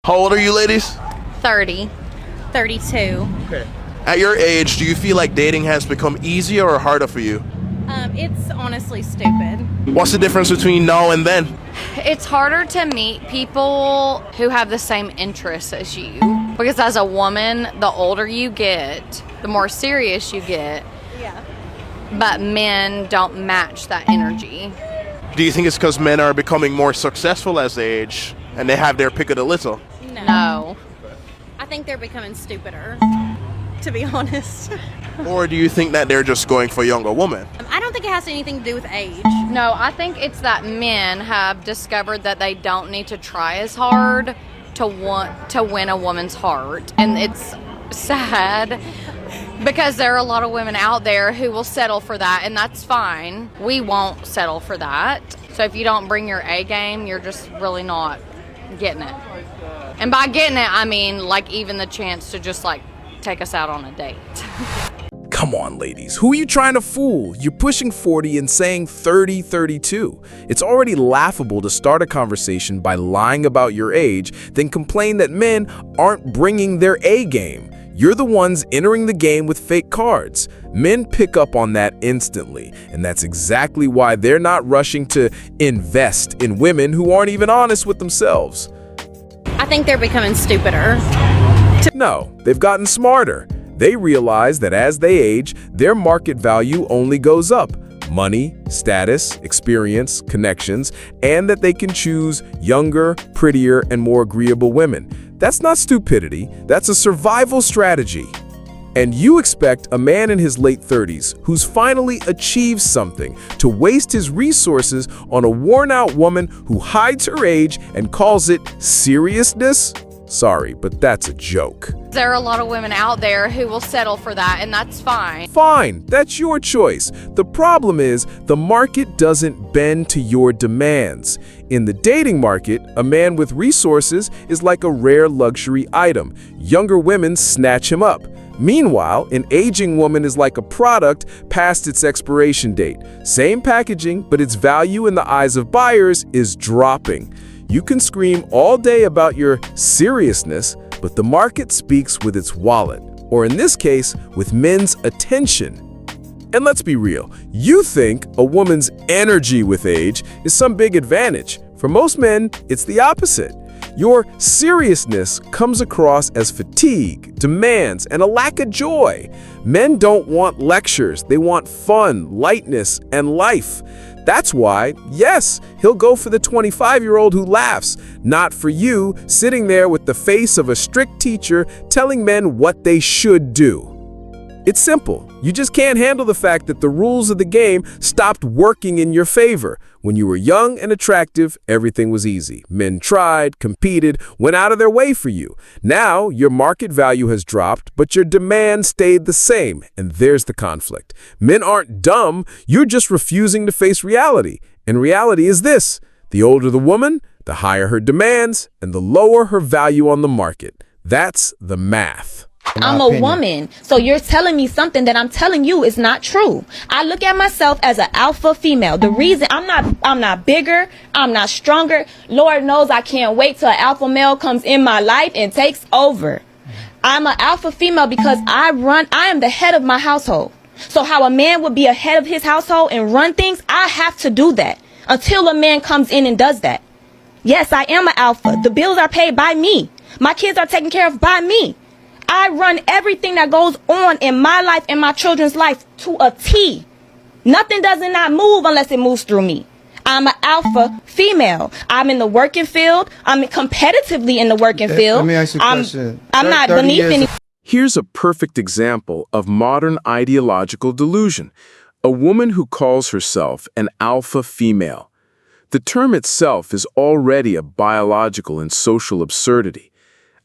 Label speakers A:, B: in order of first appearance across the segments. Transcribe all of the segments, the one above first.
A: How old are you, ladies?
B: 30.
C: 32.
A: Okay. At your age, do you feel like dating has become easier or harder for you?
C: It's honestly stupid.
A: What's the difference between now and then?
B: It's harder to meet people who have the same interests as you. Because as a woman, the older you get, the more serious you get.
C: Yeah.
B: But men don't match that energy.
A: Do you think it's because men are becoming more successful as they age and they have their pick of the litter?
B: No.
C: I think they're becoming stupider, to be honest.
A: Or do you think that they're just going for younger women?
C: I don't think it has anything to do with age.
B: No, I think it's that men have discovered that they don't need to try as hard to want to win a woman's heart. And it's sad because there are a lot of women out there who will settle for that, and that's fine. We won't settle for that. So if you don't bring your A game, you're just really not getting it. And by getting it, I mean like even the chance to just like take us out on a date.
D: Come on, ladies. Who are you trying to fool? You're pushing 40 and saying 30, 32. It's already laughable to start a conversation by lying about your age, then complain that men aren't bringing their A game. You're the ones entering the game with fake cards. Men pick up on that instantly, and that's exactly why they're not rushing to invest in women who aren't even honest with themselves.
C: I think they're becoming stupider.
D: No, they've gotten smarter. They realize that as they age, their market value only goes up. Money, status, experience, connections, and that they can choose younger, prettier, and more agreeable women. That's not stupidity, that's a survival strategy. And you expect a man in his late 30s who's finally achieved something to waste his resources on a worn-out woman who hides her age and calls it seriousness? Sorry, but that's a joke.
B: There are a lot of women out there who will settle for that, and that's fine.
D: Fine, that's your choice. The problem is the market doesn't bend to your demands. In the dating market, a man with resources is like a rare luxury item. Younger women snatch him up. Meanwhile, an aging woman is like a product past its expiration date. Same packaging, but its value in the eyes of buyers is dropping. You can scream all day about your seriousness, but the market speaks with its wallet, or in this case, with men's attention. And let's be real, you think a woman's energy with age is some big advantage. For most men, it's the opposite. Your seriousness comes across as fatigue, demands, and a lack of joy. Men don't want lectures, they want fun, lightness, and life. That's why, yes, he'll go for the 25-year-old who laughs, not for you sitting there with the face of a strict teacher telling men what they should do. It's simple. You just can't handle the fact that the rules of the game stopped working in your favor. When you were young and attractive, everything was easy. Men tried, competed, went out of their way for you. Now, your market value has dropped, but your demand stayed the same, and there's the conflict. Men aren't dumb, you're just refusing to face reality. And reality is this: the older the woman, the higher her demands, and the lower her value on the market. That's the math.
E: I'm a woman, so you're telling me something that I'm telling you is not true. I look at myself as an alpha female. The reason I'm not bigger, I'm not stronger. Lord knows I can't wait till an alpha male comes in my life and takes over. I'm an alpha female because I am the head of my household. So how a man would be a head of his household and run things, I have to do that until a man comes in and does that. Yes, I am an alpha. The bills are paid by me. My kids are taken care of by me. I run everything that goes on in my life and my children's life to a T. Nothing does not move unless it moves through me. I'm an alpha female. I'm in the working field. I'm competitively in the working field.
F: Let me ask you a question.
E: I'm not beneath any.
D: Here's a perfect example of modern ideological delusion. A woman who calls herself an alpha female. The term itself is already a biological and social absurdity.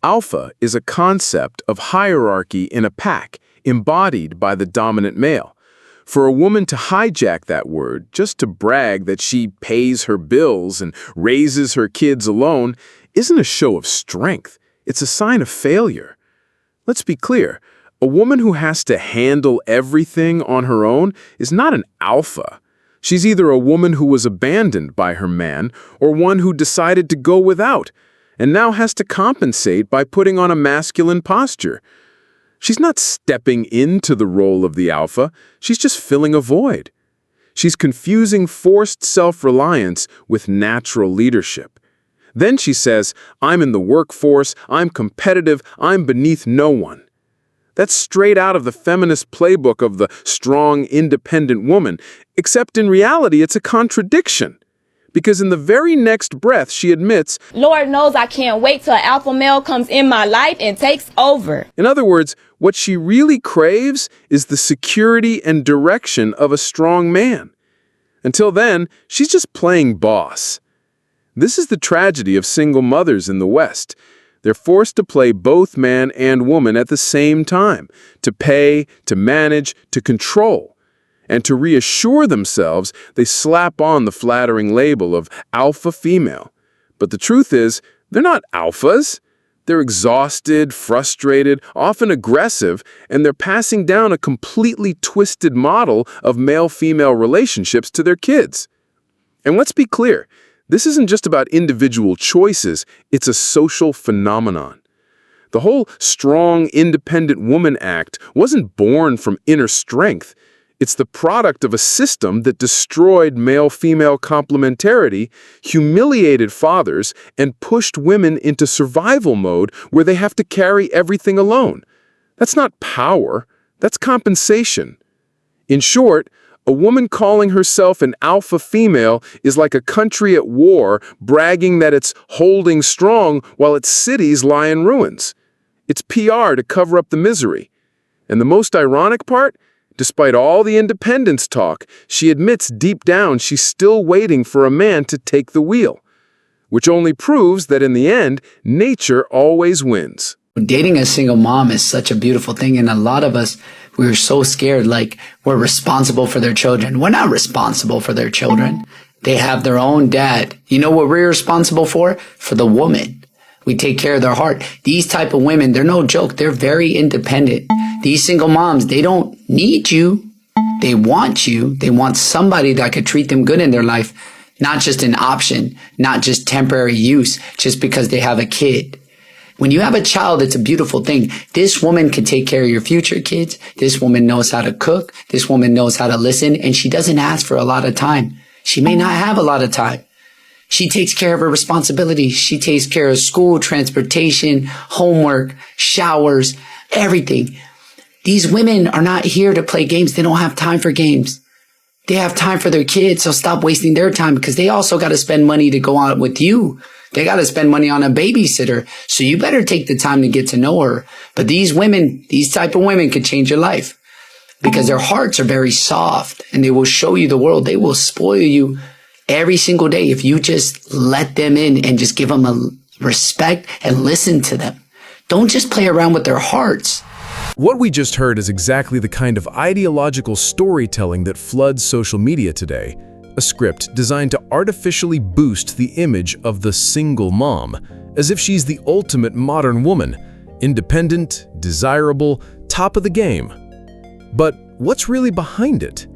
D: Alpha is a concept of hierarchy in a pack, embodied by the dominant male. For a woman to hijack that word just to brag that she pays her bills and raises her kids alone isn't a show of strength. It's a sign of failure. Let's be clear. A woman who has to handle everything on her own is not an alpha. She's either a woman who was abandoned by her man or one who decided to go without. and now has to compensate by putting on a masculine posture. She's not stepping into the role of the alpha, she's just filling a void. She's confusing forced self-reliance with natural leadership. Then she says, I'm in the workforce, I'm competitive, I'm beneath no one. That's straight out of the feminist playbook of the strong, independent woman, except in reality it's a contradiction. Because in the very next breath she admits,
E: Lord knows I can't wait till an alpha male comes in my life and takes over.
D: in other words, what she really craves is the security and direction of a strong man. Until then, she's just playing boss. This is the tragedy of single mothers in the West. They're forced to play both man and woman at the same time, to pay, to manage, to control. And to reassure themselves, they slap on the flattering label of alpha female. But the truth is, they're not alphas. They're exhausted, frustrated, often aggressive, and they're passing down a completely twisted model of male-female relationships to their kids. And let's be clear, this isn't just about individual choices, it's a social phenomenon. The whole strong, independent woman act wasn't born from inner strength. It's the product of a system that destroyed male-female complementarity, humiliated fathers, and pushed women into survival mode where they have to carry everything alone. That's not power, that's compensation. In short, a woman calling herself an alpha female is like a country at war bragging that it's holding strong while its cities lie in ruins. It's PR to cover up the misery. And the most ironic part? Despite all the independence talk, she admits deep down she's still waiting for a man to take the wheel, which only proves that in the end, nature always wins.
F: Dating a single mom is such a beautiful thing, and a lot of us, we're so scared, like we're responsible for their children. We're not responsible for their children. They have their own dad. You know what we're responsible for? For the woman. We take care of their heart. These type of women, they're no joke. They're very independent. These single moms, they don't need you. They want you. They want somebody that could treat them good in their life. Not just an option, not just temporary use, just because they have a kid. When you have a child, it's a beautiful thing. This woman can take care of your future kids. This woman knows how to cook. This woman knows how to listen. And she doesn't ask for a lot of time. She may not have a lot of time. She takes care of her responsibilities. She takes care of school, transportation, homework, showers, everything. These women are not here to play games. They don't have time for games. They have time for their kids, so stop wasting their time because they also got to spend money to go out with you. They got to spend money on a babysitter, so you better take the time to get to know her. But these women, these type of women could change your life because their hearts are very soft and they will show you the world. They will spoil you every single day if you just let them in and just give them a respect and listen to them. Don't just play around with their hearts.
D: What we just heard is exactly the kind of ideological storytelling that floods social media today. A script designed to artificially boost the image of the single mom, as if she's the ultimate modern woman, independent, desirable, top of the game. But what's really behind it?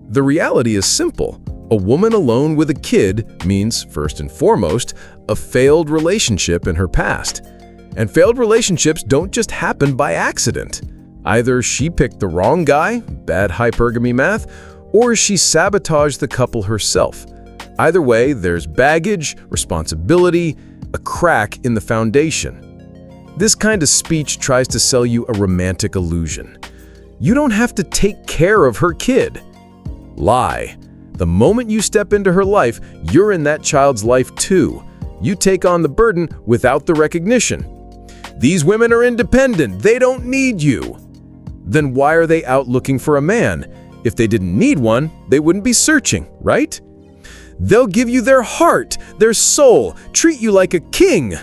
D: The reality is simple. A woman alone with a kid means, first and foremost, a failed relationship in her past. And failed relationships don't just happen by accident. Either she picked the wrong guy, bad hypergamy math, or she sabotaged the couple herself. Either way, there's baggage, responsibility, a crack in the foundation. This kind of speech tries to sell you a romantic illusion. You don't have to take care of her kid. Lie. The moment you step into her life, you're in that child's life too. You take on the burden without the recognition. These women are independent, they don't need you. Then why are they out looking for a man? If they didn't need one, they wouldn't be searching, right? They'll give you their heart, their soul, treat you like a king.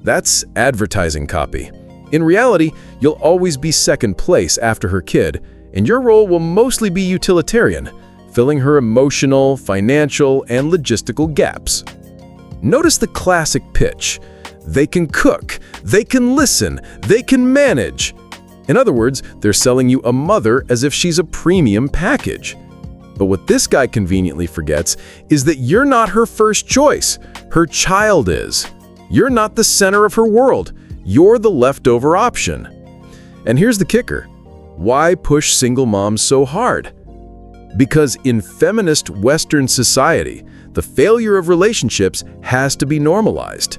D: That's advertising copy. In reality, you'll always be second place after her kid, and your role will mostly be utilitarian, filling her emotional, financial, and logistical gaps. Notice the classic pitch. They can cook, they can listen, they can manage. In other words, they're selling you a mother as if she's a premium package. But what this guy conveniently forgets is that you're not her first choice. Her child is. You're not the center of her world. You're the leftover option. And here's the kicker. Why push single moms so hard? Because in feminist Western society, the failure of relationships has to be normalized.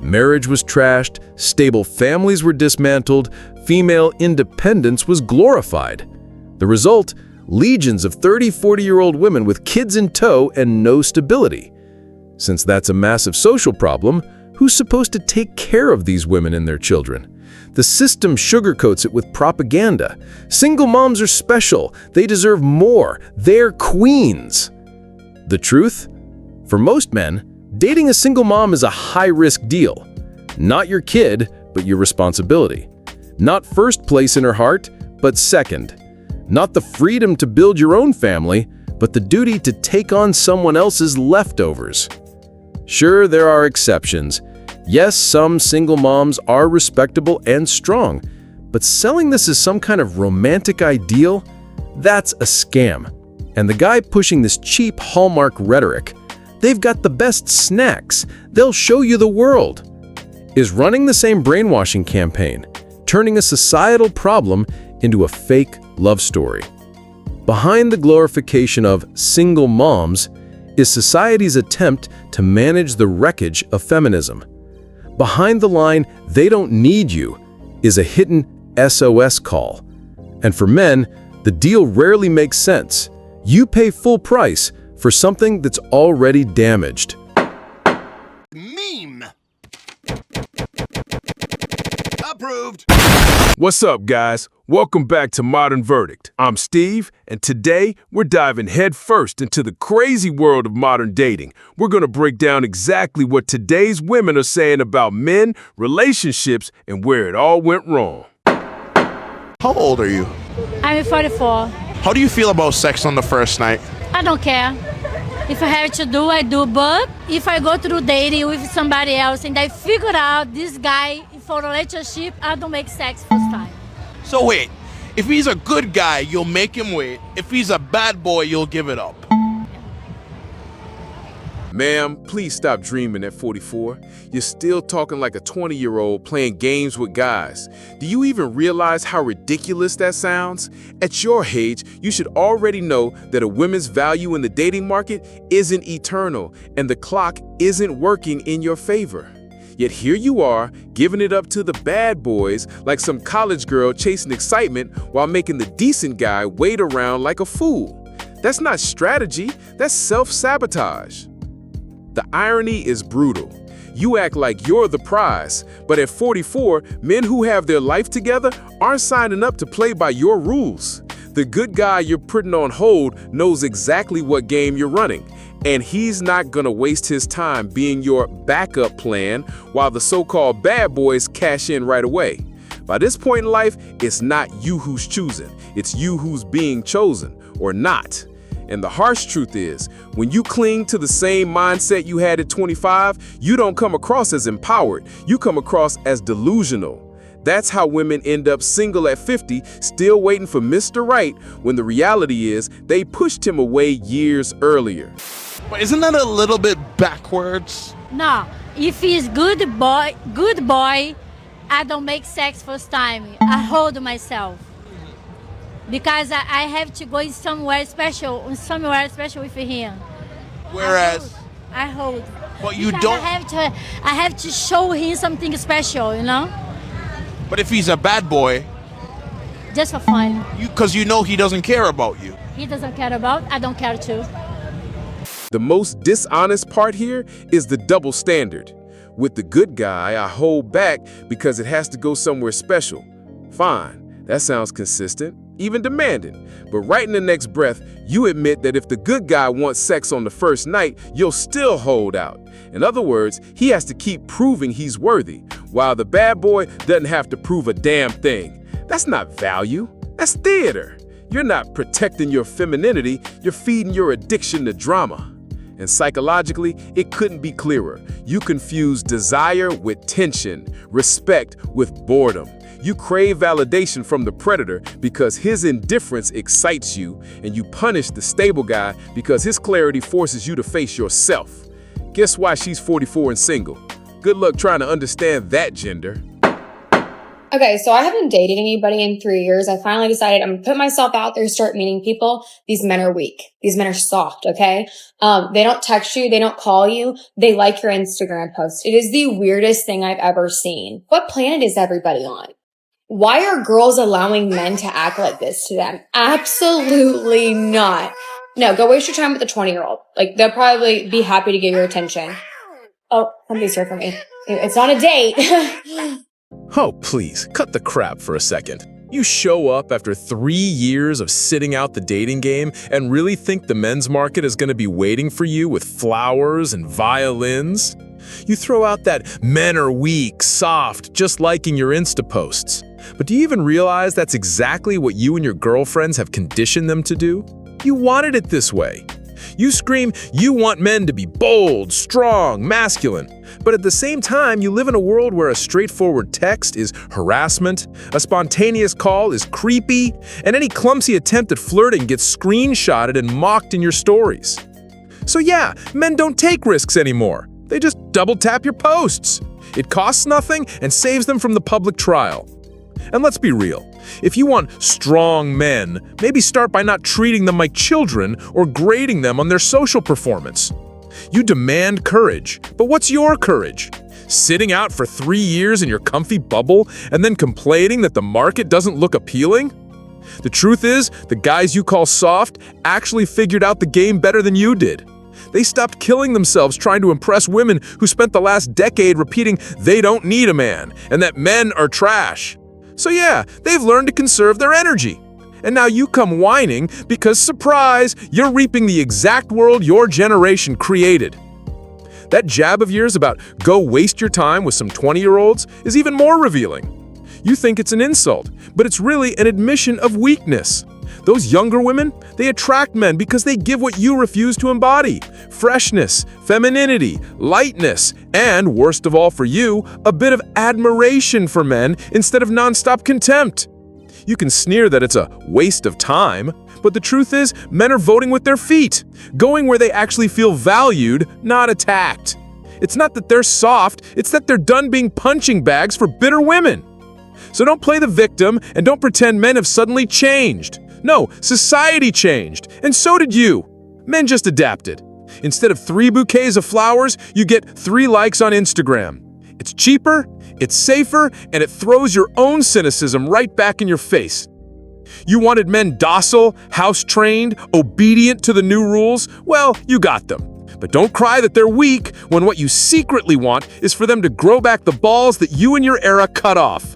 D: Marriage was trashed, stable families were dismantled, female independence was glorified. The result? Legions of 30, 40-year-old women with kids in tow and no stability. Since that's a massive social problem, who's supposed to take care of these women and their children? The system sugarcoats it with propaganda. Single moms are special. They deserve more. They're queens. The truth? For most men, dating a single mom is a high-risk deal. Not your kid, but your responsibility. Not first place in her heart, but second. Not the freedom to build your own family, but the duty to take on someone else's leftovers. Sure, there are exceptions. Yes, some single moms are respectable and strong, but selling this as some kind of romantic ideal? That's a scam. And the guy pushing this cheap Hallmark rhetoric, they've got the best snacks. They'll show you the world. Is running the same brainwashing campaign, turning a societal problem into a fake love story. Behind the glorification of single moms is society's attempt to manage the wreckage of feminism. Behind the line, "they don't need you," is a hidden SOS call. And for men, the deal rarely makes sense. You pay full price for something that's already damaged.
A: Meme. Approved.
D: What's up, guys? Welcome back to Modern Verdict. I'm Steve, and today we're diving headfirst into the crazy world of modern dating. We're going to break down exactly what today's women are saying about men, relationships, and where it all went wrong.
A: How old are you?
G: I'm 44.
A: How do you feel about sex on the first night?
G: I don't care. If I have to do, I do. But if I go through dating with somebody else and I figure out this guy for a relationship, I don't make sex first time.
A: So wait, if he's a good guy, you'll make him wait. If he's a bad boy, you'll give it up.
D: Ma'am, please stop dreaming at 44. You're still talking like a 20-year-old playing games with guys. Do you even realize how ridiculous that sounds? At your age, you should already know that a woman's value in the dating market isn't eternal, and the clock isn't working in your favor. Yet here you are, giving it up to the bad boys like some college girl chasing excitement while making the decent guy wait around like a fool. That's not strategy, that's self-sabotage. The irony is brutal. You act like you're the prize, but at 44, men who have their life together aren't signing up to play by your rules. The good guy you're putting on hold knows exactly what game you're running, and he's not gonna waste his time being your backup plan while the so-called bad boys cash in right away. By this point in life, it's not you who's choosing, it's you who's being chosen, or not. And the harsh truth is, when you cling to the same mindset you had at 25, you don't come across as empowered, you come across as delusional. That's how women end up single at 50, still waiting for Mr. Right, when the reality is they pushed him away years earlier.
A: But isn't that a little bit backwards?
G: No, if he's good boy, I don't make sex first time. I hold myself. Because I have to go somewhere special with him.
A: Whereas,
G: I hold.
A: But you
G: Because
A: don't.
G: I have to show him something special, you know,
A: But if he's a bad boy,
G: just for fun.
A: because you know he doesn't care about you.
G: He doesn't care about. I don't care too.
D: The most dishonest part here is the double standard. With the good guy, I hold back because it has to go somewhere special. Fine, that sounds consistent, even demanding. But right in the next breath, you admit that if the good guy wants sex on the first night, you'll still hold out. In other words, he has to keep proving he's worthy, while the bad boy doesn't have to prove a damn thing. That's not value, that's theater. You're not protecting your femininity, you're feeding your addiction to drama. And psychologically, it couldn't be clearer. You confuse desire with tension, respect with boredom. You crave validation from the predator because his indifference excites you, and you punish the stable guy because his clarity forces you to face yourself. Guess why she's 44 and single? Good luck trying to understand that gender.
H: Okay, so I haven't dated anybody in 3 years. I finally decided I'm gonna put myself out there, start meeting people. These men are weak. These men are soft, okay? They don't text you. They don't call you. They like your Instagram post. It is the weirdest thing I've ever seen. What planet is everybody on? Why are girls allowing men to act like this to them? Absolutely not. No, go waste your time with a 20-year-old. Like, they'll probably be happy to get your attention. Oh, somebody's here for me. It's not a date.
D: Oh, please, cut the crap for a second. You show up after 3 years of sitting out the dating game and really think the men's market is going to be waiting for you with flowers and violins? You throw out that men are weak, soft, just liking your Insta posts. But do you even realize that's exactly what you and your girlfriends have conditioned them to do? You wanted it this way. You scream you want men to be bold, strong, masculine. But at the same time, you live in a world where a straightforward text is harassment, a spontaneous call is creepy, and any clumsy attempt at flirting gets screenshotted and mocked in your stories. So yeah, men don't take risks anymore. They just double tap your posts. It costs nothing and saves them from the public trial. And let's be real. If you want strong men, maybe start by not treating them like children or grading them on their social performance. You demand courage, but what's your courage? Sitting out for 3 years in your comfy bubble and then complaining that the market doesn't look appealing? The truth is, the guys you call soft actually figured out the game better than you did. They stopped killing themselves trying to impress women who spent the last decade repeating they don't need a man and that men are trash. So yeah, they've learned to conserve their energy. And now you come whining because, surprise, you're reaping the exact world your generation created. That jab of yours about go waste your time with some 20-year-olds is even more revealing. You think it's an insult, but it's really an admission of weakness. Those younger women, they attract men because they give what you refuse to embody: freshness, femininity, lightness, and, worst of all for you, a bit of admiration for men instead of nonstop contempt. You can sneer that it's a waste of time, but the truth is, men are voting with their feet, going where they actually feel valued, not attacked. It's not that they're soft, it's that they're done being punching bags for bitter women. So don't play the victim and don't pretend men have suddenly changed. No, society changed, and so did you. Men just adapted. Instead of 3 bouquets of flowers, you get 3 likes on Instagram. It's cheaper, it's safer, and it throws your own cynicism right back in your face. You wanted men docile, house-trained, obedient to the new rules? Well, you got them. But don't cry that they're weak when what you secretly want is for them to grow back the balls that you and your era cut off.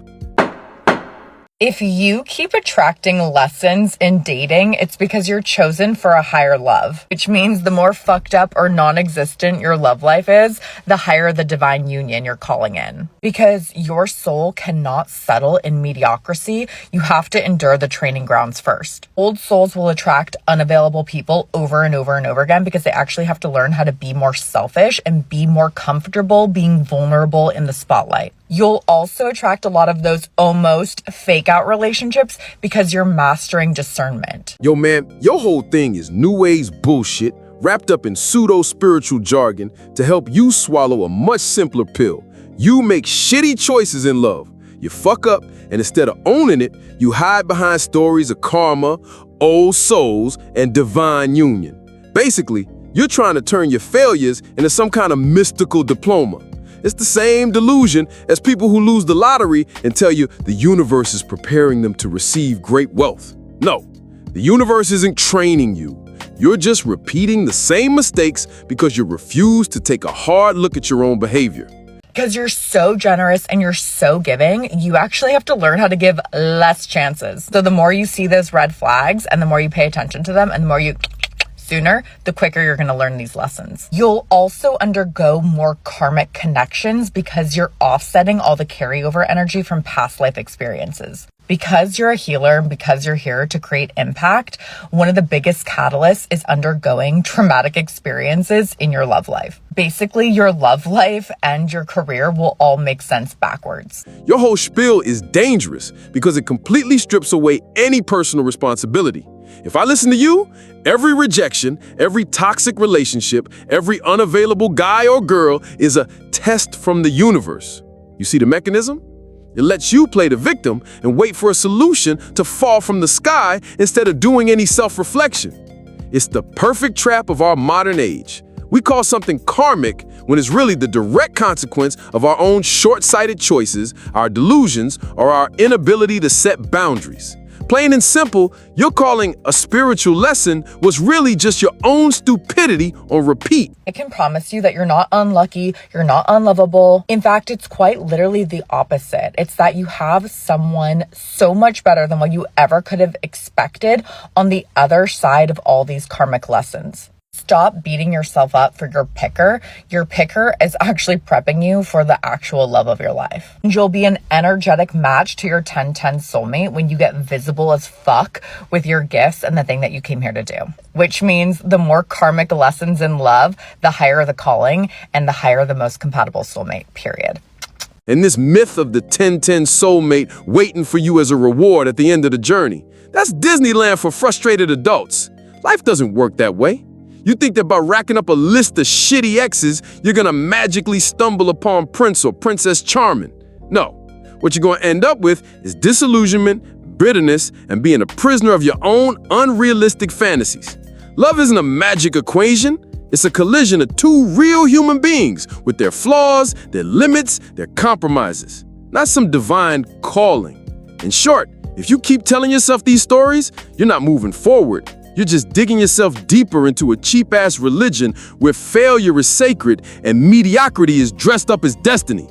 I: If you keep attracting lessons in dating, it's because you're chosen for a higher love, which means the more fucked up or non-existent your love life is, the higher the divine union you're calling in. Because your soul cannot settle in mediocrity, you have to endure the training grounds first. Old souls will attract unavailable people over and over and over again because they actually have to learn how to be more selfish and be more comfortable being vulnerable in the spotlight. You'll also attract a lot of those almost fake out relationships because you're mastering discernment.
J: Yo, man, your whole thing is new age bullshit wrapped up in pseudo-spiritual jargon to help you swallow a much simpler pill. You make shitty choices in love. You fuck up, and instead of owning it, you hide behind stories of karma, old souls, and divine union. Basically, you're trying to turn your failures into some kind of mystical diploma. It's the same delusion as people who lose the lottery and tell you the universe is preparing them to receive great wealth. No, the universe isn't training you. You're just repeating the same mistakes because you refuse to take a hard look at your own behavior.
I: Because you're so generous and you're so giving, you actually have to learn how to give less chances. So the more you see those red flags and the more you pay attention to them and the more you sooner, the quicker you're going to learn these lessons. You'll also undergo more karmic connections because you're offsetting all the carryover energy from past life experiences. Because you're a healer and because you're here to create impact, one of the biggest catalysts is undergoing traumatic experiences in your love life. Basically, your love life and your career will all make sense backwards.
J: Your whole spiel is dangerous because it completely strips away any personal responsibility. If I listen to you, every rejection, every toxic relationship, every unavailable guy or girl is a test from the universe. You see the mechanism? It lets you play the victim and wait for a solution to fall from the sky instead of doing any self-reflection. It's the perfect trap of our modern age. We call something karmic when it's really the direct consequence of our own short-sighted choices, our delusions, or our inability to set boundaries. Plain and simple, you're calling a spiritual lesson was really just your own stupidity on repeat.
I: It can promise you that you're not unlucky, you're not unlovable. In fact, it's quite literally the opposite. It's that you have someone so much better than what you ever could have expected on the other side of all these karmic lessons. Stop beating yourself up for your picker. Your picker is actually prepping you for the actual love of your life. You'll be an energetic match to your 10-10 soulmate when you get visible as fuck with your gifts and the thing that you came here to do. Which means the more karmic lessons in love, the higher the calling and the higher the most compatible soulmate, period.
J: And this myth of the 10-10 soulmate waiting for you as a reward at the end of the journey, that's Disneyland for frustrated adults. Life doesn't work that way. You think that by racking up a list of shitty exes, you're gonna magically stumble upon Prince or Princess Charming. No, what you're gonna end up with is disillusionment, bitterness, and being a prisoner of your own unrealistic fantasies. Love isn't a magic equation. It's a collision of two real human beings with their flaws, their limits, their compromises. Not some divine calling. In short, if you keep telling yourself these stories, you're not moving forward. You're just digging yourself deeper into a cheap-ass religion where failure is sacred and mediocrity is dressed up as destiny.